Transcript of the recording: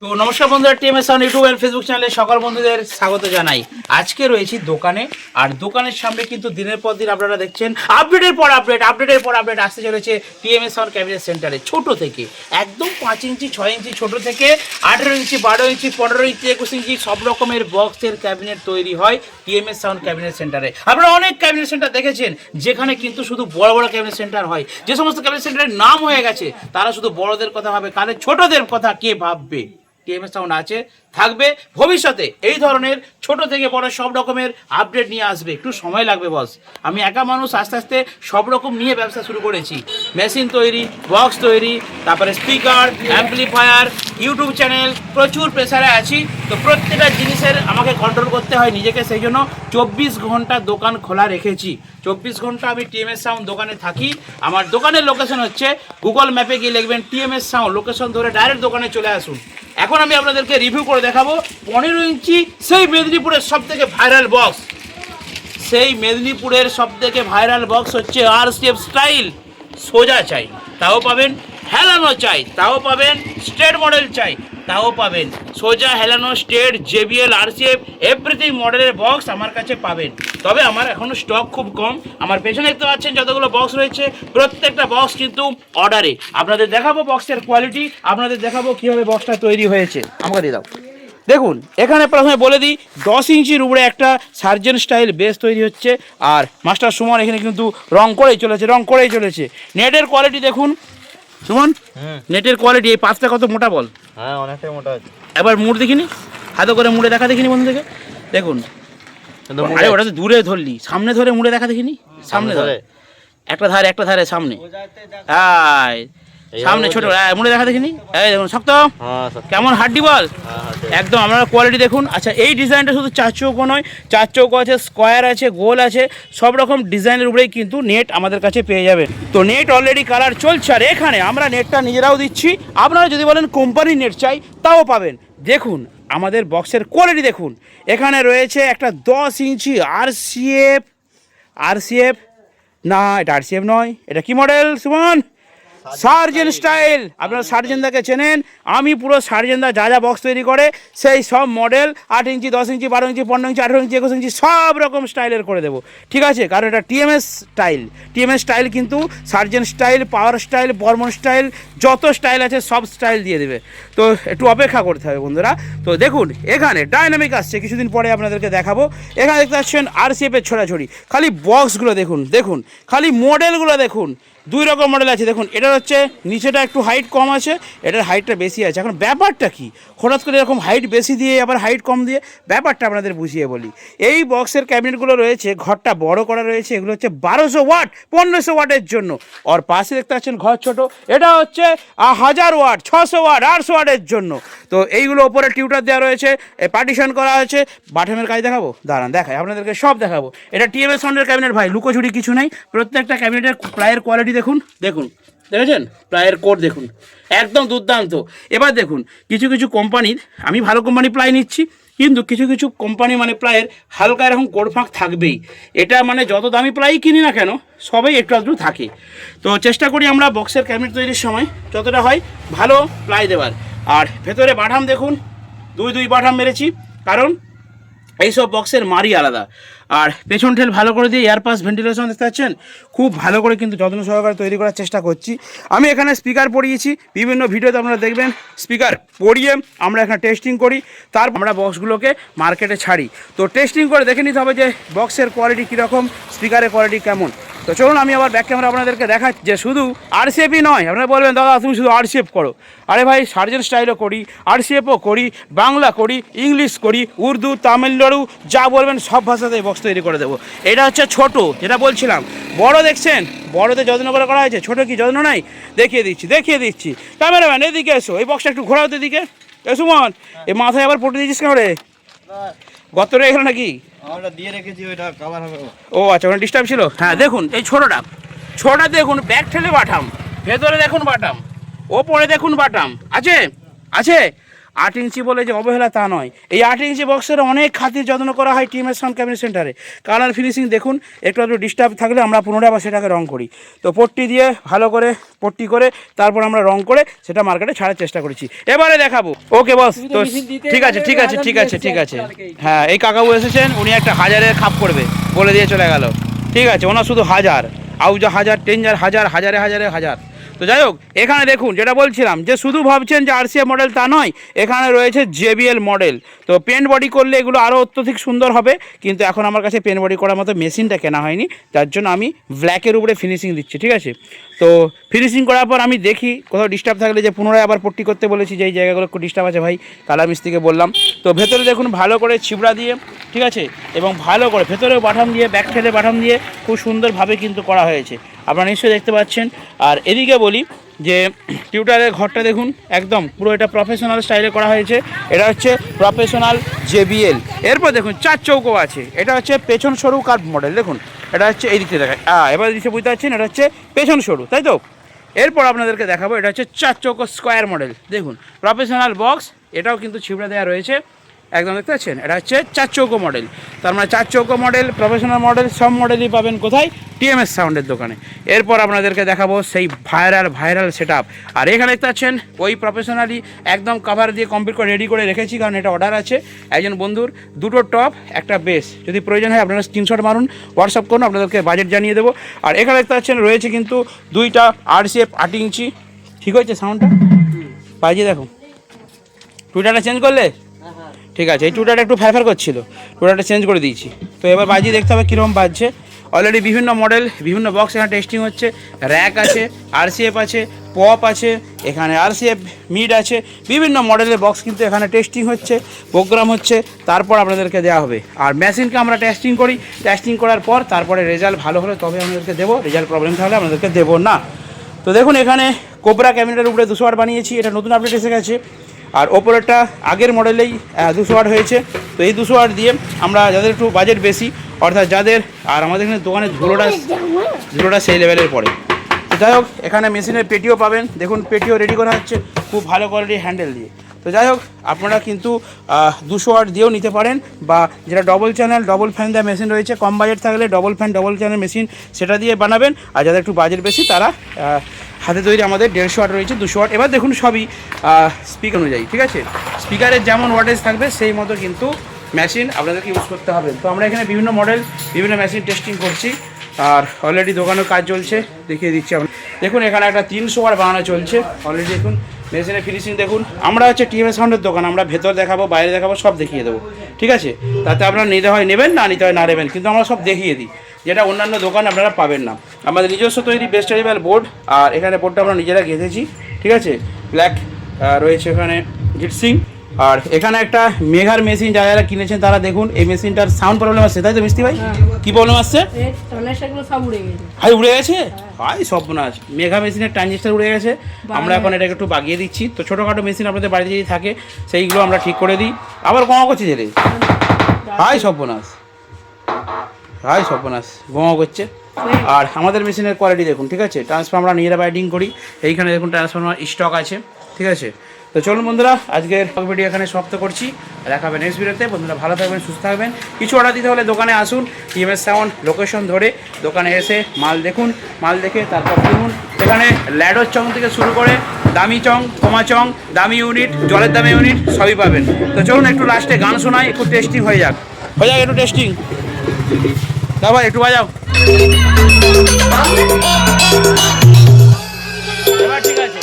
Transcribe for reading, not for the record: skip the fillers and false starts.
তো নমস্কার বন্ধুরা, TMS sound YouTube and Facebook চ্যানেলে সকল বন্ধুদের স্বাগত জানাই। আজকে রয়েছি দোকানে, আর দোকানের সামনে কিন্তু দিনের পর দিন আপনারা দেখছেন আপডেটের পর আপডেট আসতে চলেছে টিএমএস সাউন্ড ক্যাবিনেট সেন্টারে। ছোট থেকে একদম 5 ইঞ্চি 6 ইঞ্চি ছোট থেকে 18 ইঞ্চি 12 ইঞ্চি 15 ইঞ্চি 21 ইঞ্চি সব রকমের বক্সের ক্যাবিনেট তৈরি হয় টিএমএস সাউন্ড ক্যাবিনেট সেন্টারে। আপনারা অনেক ক্যাবিনেট সেন্টার দেখেছেন যেখানে কিন্তু শুধু বড় বড় ক্যাবিনেট সেন্টার হয়। যে সমস্ত ক্যাবিনেট সেন্টারের নাম হয়ে গেছে তারা শুধু বড়দের কথা ভাবে, কালে ছোটদের কথা কে ভাববে? টিএমএস সাউন্ড আছে, থাকবে, ভবিষ্যতে এই ধরনের ছোট থেকে বড় সব রকমের আপডেট নিয়ে আসবে। একটু সময় লাগবে বস, আমি একা মানুষ, আস্তে আস্তে সব রকম নিয়ে ব্যবসা শুরু করেছি। মেশিন তৈরি, বক্স তৈরি, তারপরে স্পিকার, অ্যাম্পলিফায়ার, ইউটিউব চ্যানেল, প্রচুর প্রেসারে আছি। তো প্রত্যেকটা জিনিসের আমাকে কন্ট্রোল করতে হয় নিজেকে, সেই জন্য 24 ঘন্টা দোকান খোলা রেখেছি। 24 ঘন্টা আমি টিএমএস সাউন্ড দোকানে থাকি। আমার দোকানের লোকেশন হচ্ছে, গুগল ম্যাপে গিয়ে লিখবেন টিএমএস সাউন্ড, লোকেশন ধরে ডাইরেক্ট দোকানে চলে আসুন। এখন আমি আপনাদেরকে রিভিউ করে দেখাবো 15 ইঞ্চি সেই মেদিনীপুরের সবথেকে ভাইরাল বক্স। সেই মেদিনীপুরের সবথেকে ভাইরাল বক্স হচ্ছে আরসিএফ স্টাইল। সোজা চাই তাও পাবেন, হেলানো চাই তাও পাবেন, স্ট্রেট মডেল চাই তাও পাবেন। সোজা, হেলানো, স্ট্রেট, জেবিএল, আরসিএফ এভরিথিং মডেলের বক্স আমার কাছে পাবেন। তবে আমার এখনও স্টক খুব কম। আমার পেছনে দেখতে পাচ্ছেন যতগুলো বক্স রয়েছে প্রত্যেকটা বক্স কিন্তু অর্ডারে। আপনাদের দেখাবো বক্সের কোয়ালিটি, আপনাদের দেখাবো কীভাবে বক্সটা তৈরি হয়েছে। আমাকে দিয়ে দাও। দেখুন এখানে প্রথমে বলে দিই, 10 ইঞ্চির উপরে একটা সার্জেন স্টাইল বেস তৈরি হচ্ছে। আর মাস্টার সুমন এখানে কিন্তু রং করেই চলেছে। নেটের কোয়ালিটি দেখুন সুমন, নেটের কোয়ালিটি। এই পাঁচটা কত মোটা বল? হ্যাঁ, অনেকটাই মোটা আছে। এবার মুড় দেখিনি, হাতে করে মুড়ে দেখা দেখিনি বন্ধু থেকে। দেখুন, আরে ওটা তো দূরে ধরলি, সামনে ধরে মুড়ে দেখা দেখিনি। সামনে ধরে একটা ধারে সামনে, সামনে ছোট মুড়ে দেখা দেখিনি। এই দেখুন শক্ত, কেমন হাড্ডি বল একদম। আপনারা কোয়ালিটি দেখুন। আচ্ছা, এই ডিজাইনটা শুধু 4 চৌকো নয়, 4 চৌকো আছে, স্কোয়ার আছে, গোল আছে, সব রকম ডিজাইনের উপরেই কিন্তু নেট আমাদের কাছে পেয়ে যাবেন। তো নেট অলরেডি কালার চলছে, আর এখানে আমরা নেটটা নিজেরাও দিচ্ছি। আপনারা যদি বলেন কোম্পানির নেট চাই তাও পাবেন। দেখুন আমাদের বক্সের কোয়ালিটি দেখুন। এখানে রয়েছে একটা 10 ইঞ্চি আরসিএফ না, এটা আরসিএফ নয়, এটা কি মডেল সুমন? Surgeon style. আপনারা সার্জেনদাকে চেনেন, আমি পুরো সার্জেনদা যা যা বক্স তৈরি করে সেই সব মডেল 8 ইঞ্চি 10 ইঞ্চি 12 ইঞ্চি 15 ইঞ্চি 18 ইঞ্চি 21 ইঞ্চি সব রকম স্টাইলের করে দেবো, ঠিক আছে? কারণ এটা টিএমএস স্টাইল কিন্তু সার্জেন স্টাইল, পাওয়ার স্টাইল, বর্মন স্টাইল, যত স্টাইল আছে সব স্টাইল দিয়ে দেবে। তো একটু অপেক্ষা করতে হবে বন্ধুরা। তো দেখুন এখানে ডাইনামিক আসছে, কিছুদিন পরে আপনাদেরকে দেখাবো। এখানে দেখতে পাচ্ছেন আরসিএফের ছড়াছড়ি। খালি বক্সগুলো দেখুন, খালি মডেলগুলো দেখুন। 2 রকম মডেল আছে। দেখুন এটা হচ্ছে নিচেটা একটু হাইট কম আছে, এটার হাইটটা বেশি আছে। এখন ব্যাপারটা কি, হঠাৎ করে এরকম হাইট বেশি দিয়ে আবার হাইট কম দিয়ে, ব্যাপারটা আপনাদের বুঝিয়ে বলি। এই বক্সের ক্যাবিনেটগুলো রয়েছে, ঘরটা বড় করা রয়েছে, এগুলো হচ্ছে 1200 ওয়াট 1500 ওয়াটের জন্য। আর পাশে দেখতে পাচ্ছেন ঘর ছোট, এটা হচ্ছে 1000 ওয়াট 600 ওয়াট 800 ওয়াটের জন্য। তো এইগুলো ওপরে টিউটার দেওয়া রয়েছে, পার্টিশন করা আছে। বাটামের কাজ দেখাবো, দাঁড়ান দেখাই আপনাদেরকে, সব দেখাবো। এটা টিএমএস সাউন্ডের ক্যাবিনেট ভাই, লুকোচুরি কিছু নেই। প্রত্যেকটা ক্যাবিনেটের প্লাইয়ের কোয়ালিটি দেখুন, দেখেছেন প্লাইয়ের কোড দেখুন, একদম দুর্দান্ত। এবার দেখুন কিছু কিছু কোম্পানির, আমি ভালো কোম্পানি প্লাই নিচ্ছি, কিন্তু কিছু কিছু কোম্পানি মানে প্লাইয়ের হালকা এরকম কোড ফাঁক থাকবেই। এটা মানে যত দামি প্লাই কিনি না কেন সবাই একটু আধটু থাকে। তো চেষ্টা করি আমরা বক্সের ক্যাবিনেট তৈরির সময় যতটা হয় ভালো প্লাই দেওয়ার। আর ভেতরে বাটাম দেখুন, 2 বাটাম মেরেছি, কারণ এইসব বক্সের মারই আলাদা। আর পেছন ঠেল ভালো করে দিয়ে এয়ারপাস ভেন্টিলেশন দেখতে পাচ্ছেন, খুব ভালো করে কিন্তু যত্ন সহকারে তৈরি করার চেষ্টা করছি। আমি এখানে স্পিকার পরিয়েছি, বিভিন্ন ভিডিওতে আপনারা দেখবেন স্পিকার পরিয়ে আমরা এখানে টেস্টিং করি, তারপর আমরা বক্সগুলোকে মার্কেটে ছাড়ি। তো টেস্টিং করে দেখে নিতে হবে যে বক্সের কোয়ালিটি কীরকম, স্পিকারের কোয়ালিটি কেমন। তো চলুন আমি আবার ব্যাক ক্যামেরা আপনাদেরকে দেখাচ্ছি যে শুধু আরসিএফই নয়। আপনারা বলবেন দাদা তুমি শুধু আরসিএফ করো, আরে ভাই সার্জেন স্টাইলও করি, আরসিএফও করি, বাংলা করি, ইংলিশ করি, উর্দু, তামিলনাড়ু, যা বলবেন সব ভাষাতেই বক্স তৈরি করে দেবো। এটা হচ্ছে ছোট, যেটা বলছিলাম। বড় দেখছেন, বড়তে যত্ন করে করা হয়েছে, ছোটো কি যত্ন নাই? দেখিয়ে দিচ্ছি। ক্যামেরাম্যান এদিকে এসো, এই বক্সটা একটু ঘোরাও তো এদিকে। সুমন, এই মাথায় আবার পটে দিয়েছিস কেন রে? গত রে গেল নাকি? দিয়ে রেখেছি, ওইটা কভার হবে। ও আচ্ছা, ওখানে ডিস্টার্ব ছিল। হ্যাঁ দেখুন এই ছোটোটা দেখুন, ব্যাক ঠেলে বাটাম, ভেতরে দেখুন বাটাম, ওপরে দেখুন বাটাম আছে। 8 ইঞ্চি বলে যে অবহেলা তা নয়, এই 8 ইঞ্চি বক্সের অনেক খাতির যত্ন করা হয় টিএমএস সাউন্ড ক্যাবিনেট সেন্টারে। কালার ফিনিশিং দেখুন, একটু ডিস্টার্ব থাকলে আমরা পুনরায় আবার সেটাকে রং করি, তো পট্টি দিয়ে ভালো করে পট্টি করে তারপর আমরা রং করে সেটা মার্কেটে ছাড়ার চেষ্টা করেছি। এবারে দেখাবো। ওকে বস, তো ঠিক আছে ঠিক আছে ঠিক আছে ঠিক আছে। হ্যাঁ, এই কাকাবু এসেছেন, উনি একটা 1000-এর খাপ করবে বলে দিয়ে চলে গেল। ঠিক আছে, ওনার শুধু 1000 আউজা 1000 10,000 1000 হাজারে হাজারে 1000। তো যাই হোক, এখানে দেখুন যেটা বলছিলাম যে শুধু ভাবছেন যে আরসিএফ মডেল তা নয়, এখানে রয়েছে জেবিএল মডেল। তো পেন্ট বডি করলে এগুলো আরও অত্যধিক সুন্দর হবে, কিন্তু এখন আমার কাছে পেন্ট বডি করার মতো মেশিনটা কেনা হয়নি, যার জন্য আমি ব্ল্যাকের উপরে ফিনিশিং দিচ্ছি। ঠিক আছে, তো ফিনিশিং করার পর আমি দেখি কোথাও ডিস্টার্ব থাকলে যে পুনরায় আবার পট্টি করতে বলেছি, যে এই জায়গাগুলো একটু ডিস্টার্ব আছে ভাই, কালার মিস্ত্রিকে বললাম। তো ভেতরে দেখুন ভালো করে ছিবড়া দিয়ে, ঠিক আছে, এবং ভালো করে ভেতরেও বাটাম দিয়ে, ব্যাক সাইডে বাটাম দিয়ে খুব সুন্দরভাবে কিন্তু করা হয়েছে, আপনারা নিশ্চয়ই দেখতে পাচ্ছেন। আর এদিকে বলি যে টিউটারের ঘরটা দেখুন, একদম পুরো এটা প্রফেশনাল স্টাইলে করা হয়েছে। এটা হচ্ছে প্রফেশনাল জেবিএল। এরপর দেখুন 4 চৌকো আছে, এটা হচ্ছে পেছন সরু কার্ভ মডেল। দেখুন এটা হচ্ছে এই দিকে দেখায়, এবার দিকে বুঝতে পারছেন, এটা হচ্ছে পেছন সরু, তাই তো। এরপর আপনাদেরকে দেখাবো, এটা হচ্ছে 4 চৌকো স্কোয়ার মডেল। দেখুন প্রফেশনাল বক্স, এটাও কিন্তু ছিবড়া দেওয়া রয়েছে, একদম দেখতে পাচ্ছেন। এটা হচ্ছে 4 চৌকো মডেল, তার মানে 4 চৌকো মডেল, প্রফেশনাল মডেল, সব মডেলই পাবেন কোথায়? টিএমএস সাউন্ডের দোকানে। এরপর আপনাদেরকে দেখাবো সেই ভাইরাল সেটআপ। আর এখানে দেখতে পাচ্ছেন ওই প্রফেশনালি একদম কভার দিয়ে কমপ্লিট করে রেডি করে রেখেছি, কারণ এটা অর্ডার আছে একজন বন্ধুর, 2টো টপ একটা বেস। যদি প্রয়োজন হয় আপনারা স্ক্রিনশট মারুন, হোয়াটসঅ্যাপ করুন, আপনাদেরকে বাজেট জানিয়ে দেবো। আর এখানে দেখতে পাচ্ছেন রয়েছে কিন্তু 2টা আরসিএফ 8 ইঞ্চি। ঠিক হয়েছে সাউন্ডটা? বাজিয়ে দেখো, টুইটারটা চেঞ্জ করলে? ঠিক আছে, এই টুটারটা একটু ফ্যারফ্যার করছিল, টুটারটা চেঞ্জ করে দিয়েছি। তো এবার বাজিয়ে দেখতে হবে কীরকম বাজছে। অলরেডি বিভিন্ন মডেল, বিভিন্ন বক্স এখানে টেস্টিং হচ্ছে। র্যাক আছে, আরসিএফ আছে, পপ আছে, এখানে আরসিএফ মিড আছে, বিভিন্ন মডেলের বক্স কিন্তু এখানে টেস্টিং হচ্ছে, প্রোগ্রাম হচ্ছে, তারপর আপনাদেরকে দেওয়া হবে। আর মেশিনকে আমরা টেস্টিং করি, টেস্টিং করার পর তারপরে রেজাল্ট ভালো হলে তবে আপনাদেরকে দেবো, রেজাল্ট প্রবলেম থাকলে আপনাদেরকে দেবো না। তো দেখুন এখানে কোবরা ক্যাবিনেটের উপরে 200 ওয়াট বানিয়েছি, এটা নতুন আপডেট এসে গেছে। আর ওপরেরটা আগের মডেলেই 200 ওয়াট হয়েছে। তো এই 200 ওয়াট দিয়ে আমরা যাদের একটু বাজেট বেশি, অর্থাৎ যাদের, আর আমাদের এখানে দোকানে ধুলোটা সেই লেভেলের পড়ে। তো যাই হোক, এখানে মেশিনের পেটিও পাবেন, দেখুন পেটিও রেডি করা হচ্ছে খুব ভালো কোয়ালিটির হ্যান্ডেল দিয়ে। তো যাই হোক, আপনারা কিন্তু 200 ওয়াট দিয়েও নিতে পারেন, বা যেটা ডবল চ্যানেল ডবল ফ্যান দেওয়া মেশিন রয়েছে, কম বাজেট থাকলে double fan double channel machine সেটা দিয়ে বানাবেন। আর যাদের একটু বাজেট বেশি তারা হাতে তৈরি আমাদের 150 ওয়াট রয়েছে, 200 ওয়াট। এবার দেখুন সবই স্পিকার অনুযায়ী, ঠিক আছে, স্পিকারের যেমন ওয়াটেজ থাকবে সেই মতো কিন্তু মেশিন আপনাদেরকে ইউজ করতে হবে। তো আমরা এখানে বিভিন্ন মডেল, বিভিন্ন মেশিন টেস্টিং করছি, আর অলরেডি দোকানেও কাজ চলছে, দেখিয়ে দিচ্ছি আপনার। দেখুন এখানে একটা 300 ওয়াট বানানো চলছে অলরেডি। দেখুন মেশিনের ফিনিশিং দেখুন। আমরা হচ্ছে টিএমএস সাউন্ডের দোকান, আমরা ভেতর দেখাবো, বাইরে দেখাবো, সব দেখিয়ে দেবো, ঠিক আছে। তাতে আপনারা নিতে হয় নেবেন, না নিতে হয় না নেবেন, কিন্তু আমরা সব দেখিয়ে দিই, যেটা অন্যান্য দোকান আপনারা পাবেন না। আমাদের নিজস্ব তৈরি বেস্ট টেরিবাল বোর্ড, আর এখানে বোর্ডটা আমরা নিজেরা গেঁথেছি, ঠিক আছে। ব্ল্যাক রয়েছে এখানে জিটসিং। আর এখানে একটা মেঘার মেশিন, যারা কিনেছেন তারা দেখুন, এই মেশিনটার সাউন্ড প্রবলেম আসছে, তাই তো মিস্ত্রি ভাই? কি প্রবলেম আসছে? হাই উড়ে গেছে, হাই সব আছে। মেঘা মেশিনের ট্রানজিস্টার উড়ে গেছে, আমরা এখন এটাকে একটু বাগিয়ে দিচ্ছি। তো ছোটোখাটো মেশিন আপনাদের বাড়িতে যদি থাকে সেইগুলো আমরা ঠিক করে দিই। আবার কমা করছি ছেলে, হাই সর্বনাশ, হাই সর্বনাশ, বোমা করছে। আর আমাদের মেশিনের কোয়ালিটি দেখুন, ঠিক আছে। ট্রান্সফর্মার আমরা নিজেরা বাইডিং করি, এইখানে দেখুন ট্রান্সফর্মার স্টক আছে, ঠিক আছে। তো চলুন বন্ধুরা, আজকের ভিডিও এখানে সমাপ্ত করছি, দেখা হবে নেক্সট ভিডিওতে। বন্ধুরা ভালো থাকবেন, সুস্থ থাকবেন। কিছু অর্ডার দিতে হলে দোকানে আসুন, টিএমএস সাউন্ড লোকেশন ধরে দোকানে এসে মাল দেখুন, মাল দেখে তারপর কিনুন। এখানে ল্যাডোর চং থেকে শুরু করে দামি চং, কমা চং, দামি ইউনিট, জলের দামি ইউনিট সবই পাবেন। তো চলুন একটু লাস্টে গান শোনাই, একটু টেস্টিং হয়ে যাক একটু টেস্টিং। দাও ভাই একটু বাজাও, এবার ঠিক আছে।